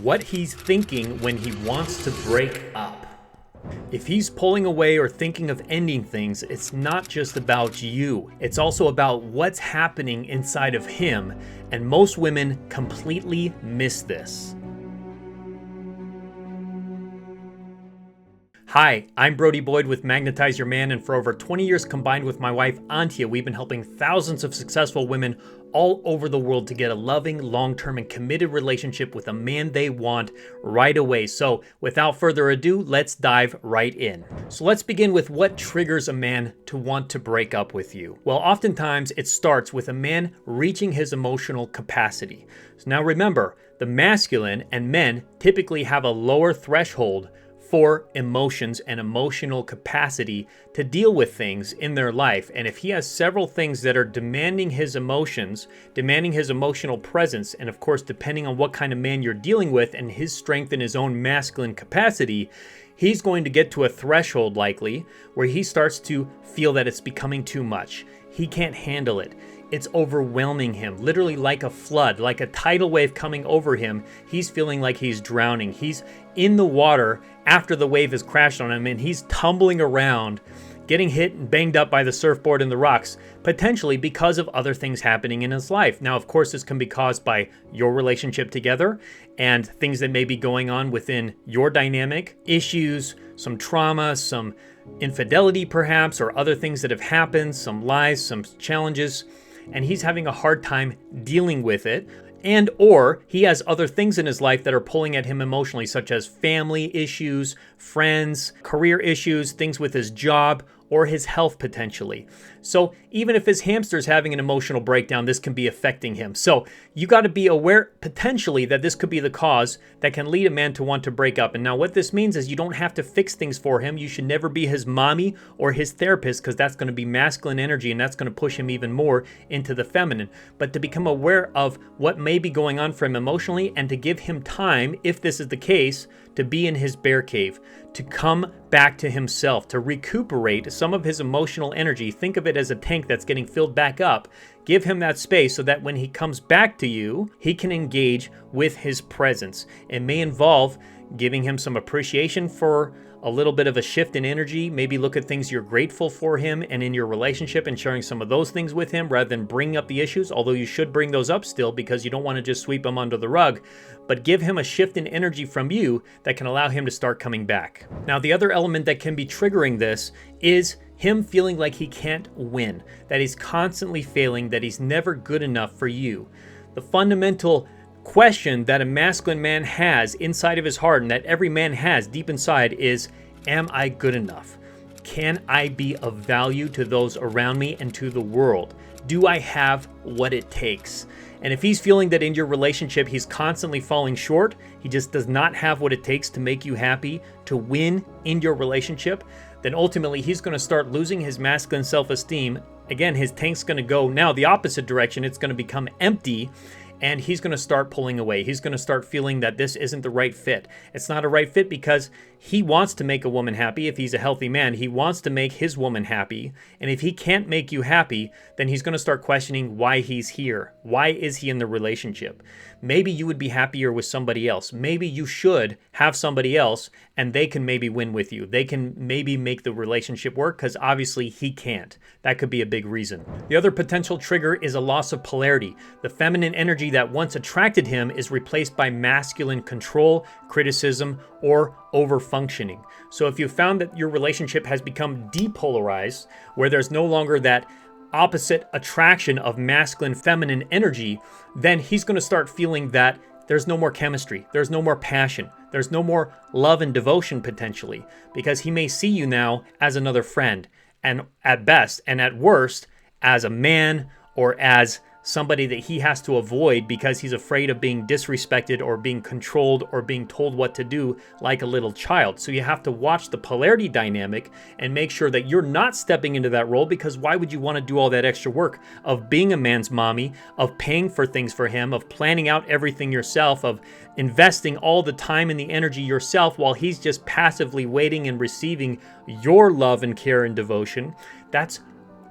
what he's thinking when he wants to break up. If he's pulling away or thinking of ending things, it's not just about you. It's also about what's happening inside of him, and most women completely miss this. Hi, I'm Brody Boyd with Magnetize Your Man, and for over 20 years combined with my wife Antia, we've been helping thousands of successful women all over the world to get a loving, long-term, and committed relationship with a man they want right away. So without further ado, let's dive right in. So let's begin with what triggers a man to want to break up with you. Well, oftentimes it starts with a man reaching his emotional capacity. So now remember, the masculine and men typically have a lower threshold for emotions and emotional capacity to deal with things in their life. And if he has several things that are demanding his emotions, demanding his emotional presence, and of course, depending on what kind of man you're dealing with and his strength in his own masculine capacity, he's going to get to a threshold likely where he starts to feel that it's becoming too much. He can't handle it. It's overwhelming him, literally like a flood, like a tidal wave coming over him. He's feeling like he's drowning. He's in the water after the wave has crashed on him, and he's tumbling around, getting hit and banged up by the surfboard and the rocks, potentially because of other things happening in his life. Now, of course, this can be caused by your relationship together and things that may be going on within your dynamic, issues, some trauma, some infidelity perhaps, or other things that have happened, some lies, some challenges, and he's having a hard time dealing with it. And or he has other things in his life that are pulling at him emotionally, such as family issues, friends, career issues, things with his job, or his health potentially. So even if his hamster's having an emotional breakdown, this can be affecting him. So you got to be aware potentially that this could be the cause that can lead a man to want to break up. And now what this means is you don't have to fix things for him. You should never be his mommy or his therapist, because that's going to be masculine energy and that's going to push him even more into the feminine. But to become aware of what may be going on for him emotionally, and to give him time, if this is the case, to be in his bear cave, to come back to himself, to recuperate some of his emotional energy. Think of it as a tank that's getting filled back up. Give him that space so that when he comes back to you, he can engage with his presence. It may involve giving him some appreciation for a little bit of a shift in energy. Maybe look at things you're grateful for him and in your relationship and sharing some of those things with him rather than bringing up the issues, although you should bring those up still because you don't want to just sweep them under the rug. But give him a shift in energy from you that can allow him to start coming back. Now, the other element that can be triggering this is him feeling like he can't win, that he's constantly failing, that he's never good enough for you. The fundamental question that a masculine man has inside of his heart, and that every man has deep inside, is, am I good enough? Can I be of value to those around me and to the world? Do I have what it takes? And if he's feeling that in your relationship he's constantly falling short, he just does not have what it takes to make you happy, to win in your relationship, then ultimately he's going to start losing his masculine self-esteem. Again, his tank's going to go now the opposite direction. It's going to become empty, and he's going to start pulling away. He's going to start feeling that this isn't the right fit. It's not a right fit because he wants to make a woman happy. If he's a healthy man, he wants to make his woman happy. And if he can't make you happy, then he's going to start questioning why he's here. Why is he in the relationship? Maybe you would be happier with somebody else. Maybe you should have somebody else and they can maybe win with you. They can maybe make the relationship work, because obviously he can't. That could be a big reason. The other potential trigger is a loss of polarity. The feminine energy that once attracted him is replaced by masculine control, criticism, or over-functioning. So if you found that your relationship has become depolarized, where there's no longer that opposite attraction of masculine feminine energy, then he's going to start feeling that there's no more chemistry, there's no more passion, there's no more love and devotion potentially, because he may see you now as another friend, and at best and at worst as a man, or as somebody that he has to avoid because he's afraid of being disrespected or being controlled or being told what to do like a little child. So you have to watch the polarity dynamic and make sure that you're not stepping into that role, because why would you want to do all that extra work of being a man's mommy, of paying for things for him, of planning out everything yourself, of investing all the time and the energy yourself while he's just passively waiting and receiving your love and care and devotion? That's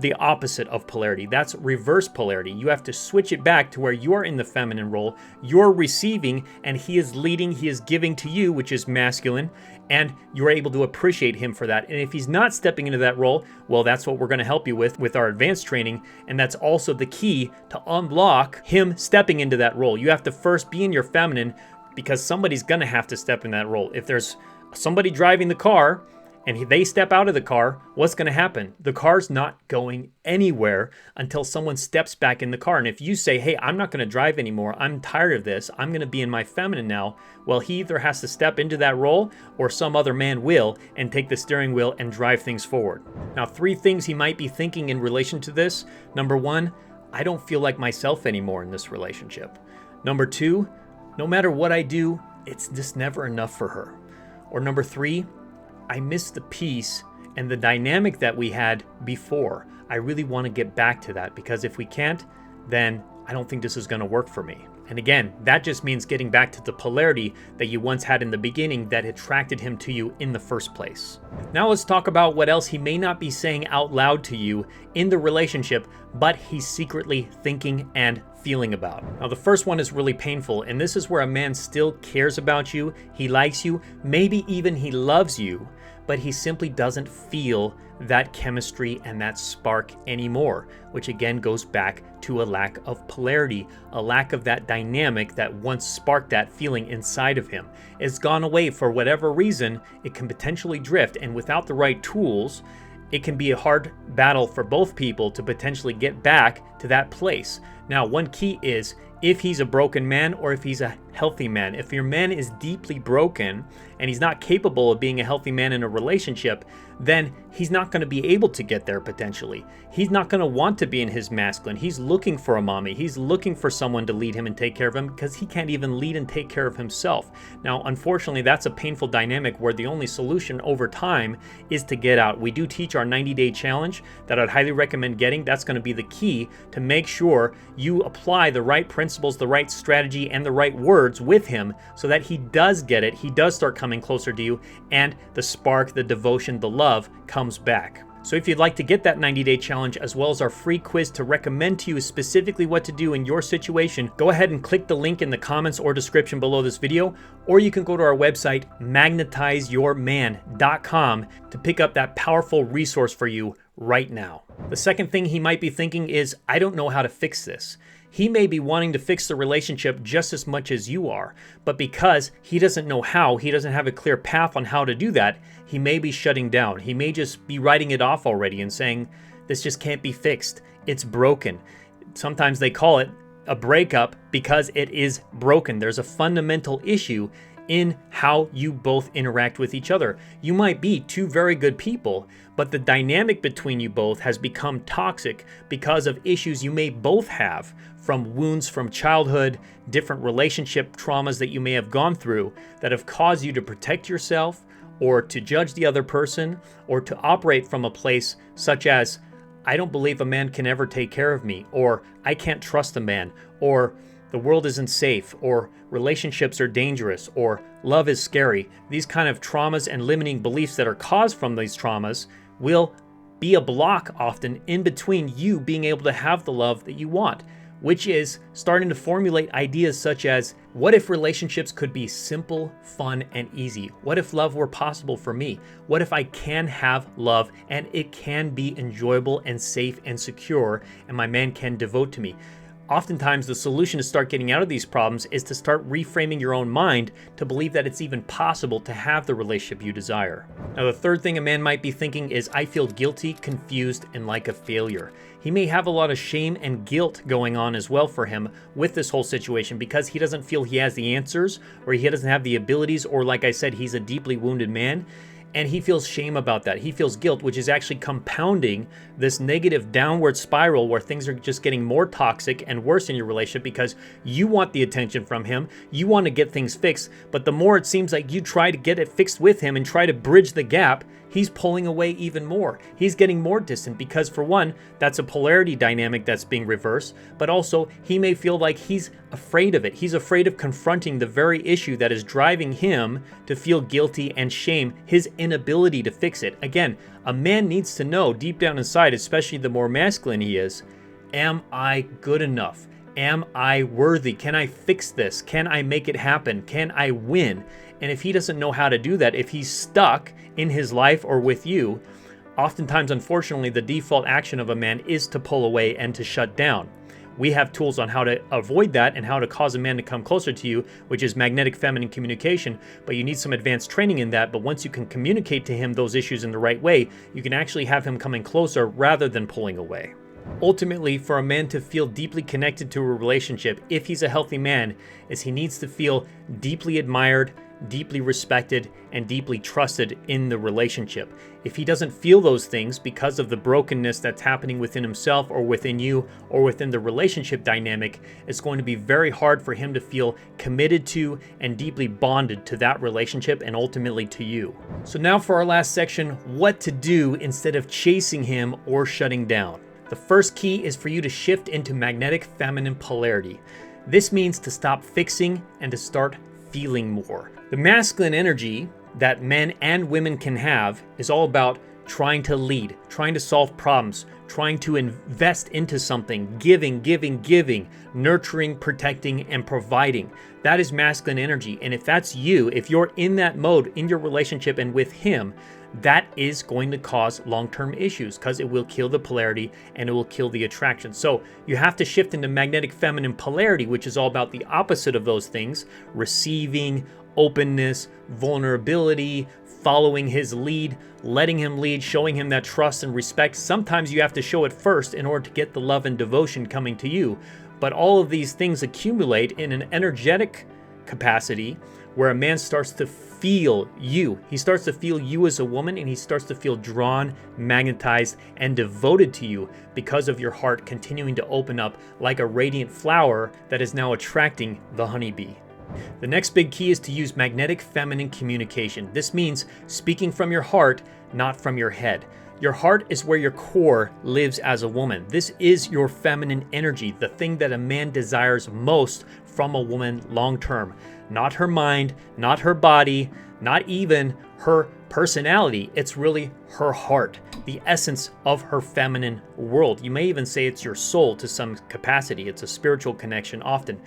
the opposite of polarity. That's reverse polarity. You have to switch it back to where you're in the feminine role, you're receiving, and he is leading, he is giving to you, which is masculine, and you're able to appreciate him for that. And if he's not stepping into that role, well, that's what we're going to help you with our advanced training, and that's also the key to unlock him stepping into that role. You have to first be in your feminine, because somebody's going to have to step in that role. If there's somebody driving the car and they step out of the car, what's going to happen? The car's not going anywhere until someone steps back in the car. And if you say, hey, I'm not going to drive anymore, I'm tired of this, I'm going to be in my feminine now, well, he either has to step into that role or some other man will and take the steering wheel and drive things forward. Now, 3 things he might be thinking in relation to this. Number 1, I don't feel like myself anymore in this relationship. Number 2, no matter what I do, it's just never enough for her. Or number 3, I miss the peace and the dynamic that we had before. I really want to get back to that, because if we can't, then I don't think this is going to work for me. And again, that just means getting back to the polarity that you once had in the beginning that attracted him to you in the first place. Now let's talk about what else he may not be saying out loud to you in the relationship, but he's secretly thinking and feeling about. Now the first one is really painful, and this is where a man still cares about you, he likes you, maybe even he loves you, but he simply doesn't feel that chemistry and that spark anymore, which again goes back to a lack of polarity, a lack of that dynamic that once sparked that feeling inside of him. It's gone away for whatever reason. It can potentially drift, and without the right tools, it can be a hard battle for both people to potentially get back to that place. Now, one key is if he's a broken man or if he's a healthy man. If your man is deeply broken and he's not capable of being a healthy man in a relationship, then he's not going to be able to get there potentially. He's not going to want to be in his masculine. He's looking for a mommy. He's looking for someone to lead him and take care of him, because he can't even lead and take care of himself. Now, unfortunately, that's a painful dynamic where the only solution over time is to get out. We do teach our 90-day challenge that I'd highly recommend getting. That's going to be the key to make sure you apply the right principles, the right strategy, and the right words with him so that he does get it, he does start coming closer to you, and the spark, the devotion, the love comes back. So if you'd like to get that 90-day challenge as well as our free quiz to recommend to you specifically what to do in your situation, go ahead and click the link in the comments or description below this video, or you can go to our website, magnetizeyourman.com, to pick up that powerful resource for you right now. The second thing he might be thinking is, I don't know how to fix this. He may be wanting to fix the relationship just as much as you are, but because he doesn't know how, he doesn't have a clear path on how to do that, he may be shutting down. He may just be writing it off already and saying, this just can't be fixed. It's broken. Sometimes they call it a breakup because it is broken. There's a fundamental issue in how you both interact with each other. You might be two very good people, but the dynamic between you both has become toxic because of issues you may both have, from wounds from childhood, different relationship traumas that you may have gone through that have caused you to protect yourself or to judge the other person or to operate from a place such as, I don't believe a man can ever take care of me, or I can't trust a man, or the world isn't safe, or relationships are dangerous, or love is scary. These kind of traumas and limiting beliefs that are caused from these traumas will be a block often in between you being able to have the love that you want, which is starting to formulate ideas such as, what if relationships could be simple, fun, and easy? What if love were possible for me? What if I can have love and it can be enjoyable and safe and secure, and my man can devote to me? Oftentimes, the solution to start getting out of these problems is to start reframing your own mind to believe that it's even possible to have the relationship you desire. Now, the third thing a man might be thinking is, I feel guilty, confused, and like a failure. He may have a lot of shame and guilt going on as well for him with this whole situation because he doesn't feel he has the answers, or he doesn't have the abilities, or like I said, he's a deeply wounded man. And he feels shame about that. He feels guilt, which is actually compounding this negative downward spiral where things are just getting more toxic and worse in your relationship because you want the attention from him. You want to get things fixed. But the more it seems like you try to get it fixed with him and try to bridge the gap, he's pulling away even more. He's getting more distant because, for one, that's a polarity dynamic that's being reversed, but also he may feel like he's afraid of it. He's afraid of confronting the very issue that is driving him to feel guilty and shame his inability to fix it. Again, a man needs to know deep down inside, especially the more masculine he is, am I good enough? Am I worthy? Can I fix this? Can I make it happen? Can I win? And if he doesn't know how to do that, if he's stuck in his life or with you, oftentimes, unfortunately, the default action of a man is to pull away and to shut down. We have tools on how to avoid that and how to cause a man to come closer to you, which is magnetic feminine communication, but you need some advanced training in that. But once you can communicate to him those issues in the right way, you can actually have him coming closer rather than pulling away. Ultimately, for a man to feel deeply connected to a relationship, if he's a healthy man, is he needs to feel deeply admired, deeply respected, and deeply trusted in the relationship. If he doesn't feel those things because of the brokenness that's happening within himself or within you or within the relationship dynamic, it's going to be very hard for him to feel committed to and deeply bonded to that relationship and ultimately to you. So now for our last section, what to do instead of chasing him or shutting down. The first key is for you to shift into magnetic feminine polarity. This means to stop fixing and to start feeling more. The masculine energy that men and women can have is all about trying to lead, trying to solve problems, trying to invest into something, giving, nurturing, protecting, and providing. That is masculine energy. And if that's you, if you're in that mode in your relationship and with him, that is going to cause long-term issues because it will kill the polarity and it will kill the attraction. So you have to shift into magnetic feminine polarity, which is all about the opposite of those things: receiving, openness, vulnerability, following his lead, letting him lead, showing him that trust and respect. Sometimes you have to show it first in order to get the love and devotion coming to you. But all of these things accumulate in an energetic capacity where a man starts to feel you. He starts to feel you as a woman, and he starts to feel drawn, magnetized, and devoted to you because of your heart continuing to open up like a radiant flower that is now attracting the honeybee. The next big key is to use magnetic feminine communication. This means speaking from your heart, not from your head. Your heart is where your core lives as a woman. This is your feminine energy, the thing that a man desires most from a woman long term. Not her mind, not her body, not even her personality. It's really her heart, the essence of her feminine world. You may even say it's your soul to some capacity. It's a spiritual connection often.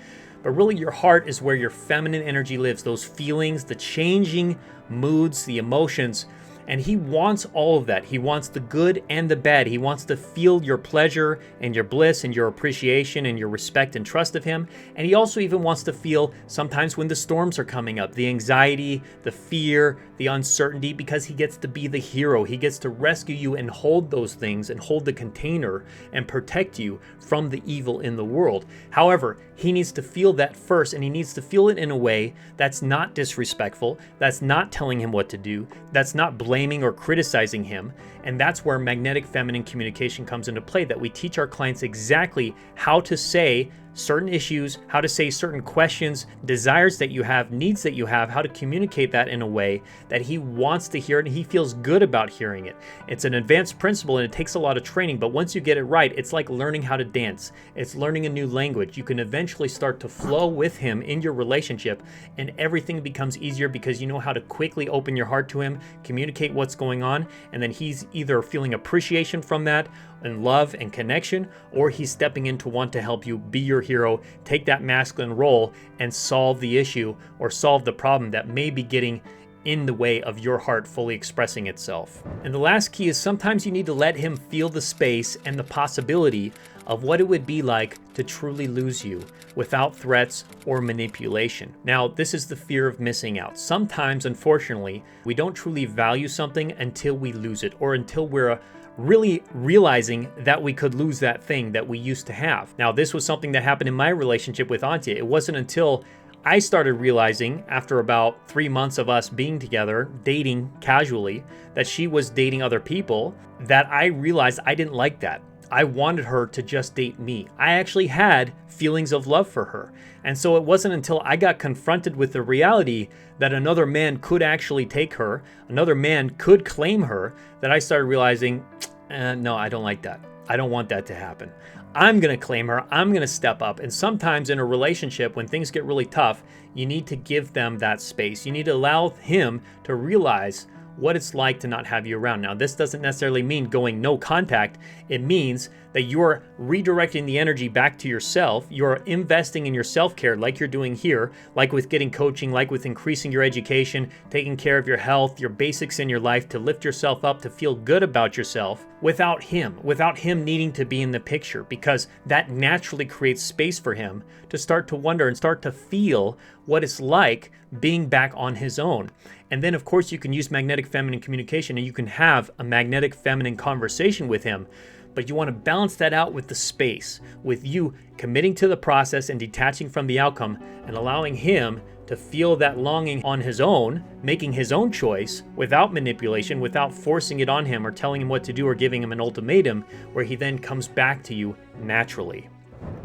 But really, your heart is where your feminine energy lives, those feelings, the changing moods, the emotions. And he wants all of that. He wants the good and the bad. He wants to feel your pleasure and your bliss and your appreciation and your respect and trust of him. And he also even wants to feel sometimes when the storms are coming up, the anxiety, the fear, the uncertainty, because he gets to be the hero. He gets to rescue you and hold those things and hold the container and protect you from the evil in the world. However, he needs to feel that first, and he needs to feel it in a way that's not disrespectful, that's not telling him what to do, that's not blaming or criticizing him. And that's where magnetic feminine communication comes into play, that we teach our clients exactly how to say certain issues, how to say certain questions, desires that you have, needs that you have, how to communicate that in a way that he wants to hear it and he feels good about hearing it. It's an advanced principle and it takes a lot of training, but once you get it right, it's like learning how to dance. It's learning a new language. You can eventually start to flow with him in your relationship, and everything becomes easier because you know how to quickly open your heart to him, communicate what's going on, and then he's either feeling appreciation from that and love and connection, or he's stepping in to want to help you be your hero, take that masculine role and solve the issue or solve the problem that may be getting in the way of your heart fully expressing itself. And the last key is sometimes you need to let him feel the space and the possibility of what it would be like to truly lose you without threats or manipulation. Now, this is the fear of missing out. Sometimes, unfortunately, we don't truly value something until we lose it, or until we're really realizing that we could lose that thing that we used to have. Now, this was something that happened in my relationship with Antia. It wasn't until I started realizing, after about 3 months of us being together, dating casually, that she was dating other people, that I realized I didn't like that. I wanted her to just date me. I actually had feelings of love for her. And so it wasn't until I got confronted with the reality that another man could actually take her, another man could claim her, that I started realizing, no, I don't like that. I don't want that to happen. I'm going to claim her. I'm going to step up. And sometimes in a relationship, when things get really tough, you need to give them that space. You need to allow him to realize what it's like to not have you around. Now, this doesn't necessarily mean going no contact. It means that you're redirecting the energy back to yourself. You're investing in your self-care like you're doing here, like with getting coaching, like with increasing your education, taking care of your health, your basics in your life to lift yourself up, to feel good about yourself without him needing to be in the picture, because that naturally creates space for him to start to wonder and start to feel what it's like being back on his own. And then, of course, you can use magnetic feminine communication and you can have a magnetic feminine conversation with him. But you want to balance that out with the space, with you committing to the process and detaching from the outcome and allowing him to feel that longing on his own, making his own choice without manipulation, without forcing it on him or telling him what to do or giving him an ultimatum, where he then comes back to you naturally.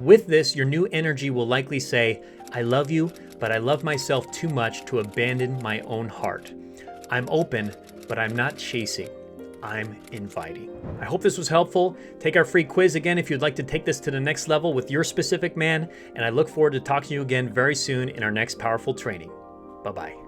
With this, your new energy will likely say, I love you, but I love myself too much to abandon my own heart. I'm open, but I'm not chasing. I'm inviting. I hope this was helpful. Take our free quiz again if you'd like to take this to the next level with your specific man, and I look forward to talking to you again very soon in our next powerful training. Bye-bye.